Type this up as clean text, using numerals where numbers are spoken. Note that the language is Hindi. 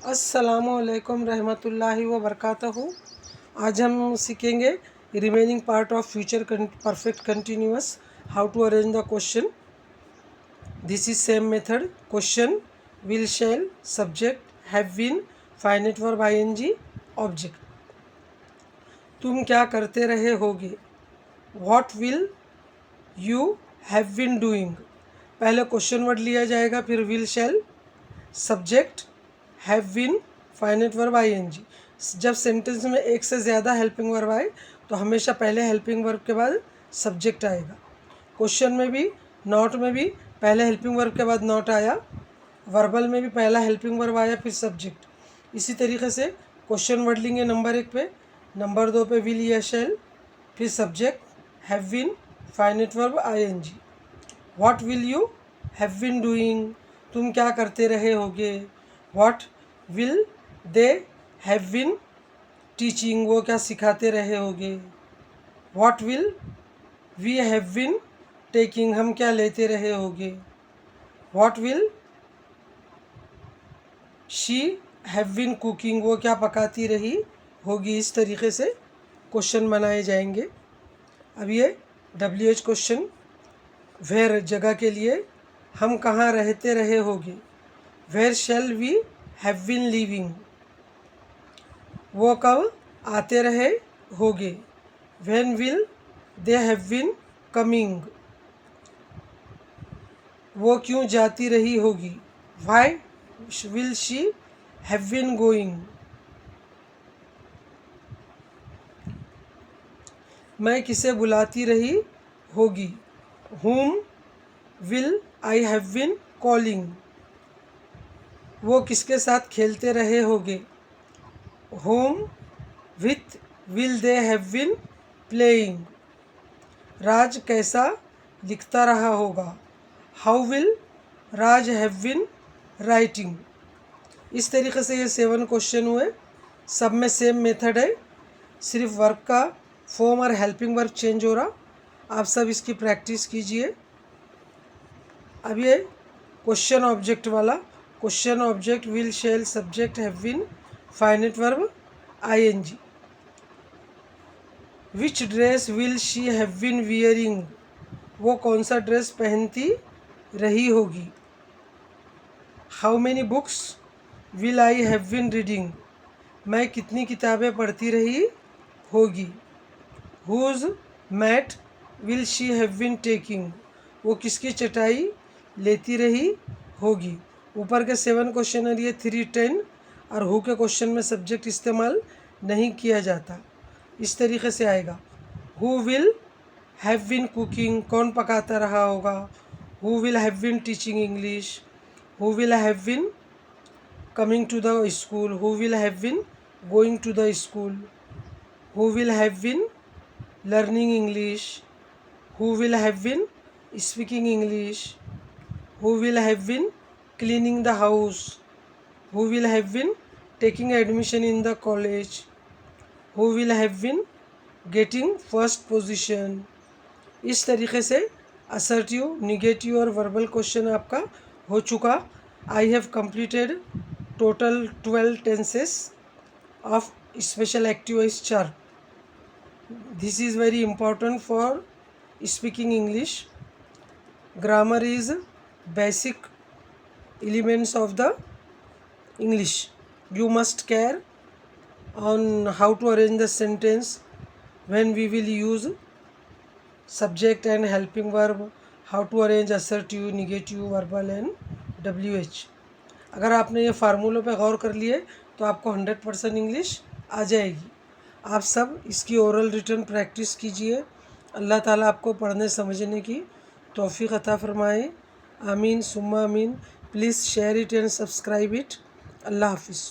अस्सलामुअलैकुम रहमतुल्लाहि व बरकातहू। आज हम सीखेंगे remaining part of future perfect continuous, how to arrange the question. This is same method. Question, will, shall, subject, have been, finite verb ING, object. तुम क्या करते रहे होगे। What will you have been doing. पहले क्वेश्चन वर्ड लिया जाएगा, फिर will, shall, subject, have been, finite verb ING. जब सेंटेंस में एक से ज़्यादा हेल्पिंग वर्ब आए तो हमेशा पहले हेल्पिंग वर्ब के बाद सब्जेक्ट आएगा। क्वेश्चन में भी, नॉट में भी पहले हेल्पिंग वर्ब के बाद नॉट आया, वर्बल में भी पहला हेल्पिंग वर्ब आया फिर सब्जेक्ट। इसी तरीके से क्वेश्चन वर्ड लेंगे नंबर 1 पे, नंबर 2 पे विल या शैल, फिर subject, have been, finite verb ING. What will you have been doing. तुम क्या करते रहे होगे। What will they have been teaching. वो क्या सिखाते रहे होगे। What will we have been taking. हम क्या लेते रहे होगे। What will she have been cooking. वो क्या पकाती रही होगी। इस तरीके से क्वेश्चन बनाए जाएंगे। अब ये WH क्वेश्चन, वेयर जगह के लिए, हम कहाँ रहते रहे होगे। Where shall we have been living. वो कब आते रहे होगे। When will they have been coming. वो क्यों जाती रही होगी। Why will she have been going. मैं किसे बुलाती रही होगी। whom will I have been calling। वो किसके साथ खेलते रहे होगे। whom with will they have been playing। राज कैसा लिखता रहा होगा। how will Raj have been writing। इस तरीके से ये 7 क्वेश्चन हुए। सब में सेम मेथड है, सिर्फ वर्ब का फॉर्म और हेल्पिंग वर्ब चेंज हो रहा। आप सब इसकी प्रैक्टिस कीजिए। अब ये क्वेश्चन ऑब्जेक्ट वाला, question object will, shall, subject, have been, finite verb ING. Which dress will she have been wearing. वो कौन सा ड्रेस पहनती रही होगी। How many books will I have been reading. मैं कितनी किताबें पढ़ती रही होगी। Whose mat will she have been taking. वो किसकी चटाई लेती रही होगी। ऊपर के 7 क्वेश्चन है, ये 3, 10 और हु के क्वेश्चन में सब्जेक्ट इस्तेमाल नहीं किया जाता। इस तरीके से आएगा। Who will have been cooking. कौन पकाता रहा होगा। Who will have been teaching English. Who will have been coming to the school. Who will have been going to the school. Who will have been learning English. Who will have been speaking English. Who will have been cleaning the house. Who will have been taking admission in the college. Who will have been getting first position. इस तरीके से असर्टिव, निगेटिव और वर्बल क्वेश्चन आपका हो चुका। I have completed total 12 tenses of special active voice 4। This is very important for speaking English. Grammar is basic elements of the English. You must care on how to arrange the sentence, when we will use subject and helping verb, how to arrange assertive, negative, verbal and WH. अगर आपने ये फार्मूलों पे गौर कर लिए तो आपको 100% इंग्लिश आ जाएगी। आप सब इसकी ओरल रिटर्न प्रैक्टिस कीजिए। अल्लाह ताला आपको पढ़ने समझने की तौफीक अता फरमाए। आमीन सुम्मा आमीन। Please share it and subscribe it. अल्लाह हाफिज़।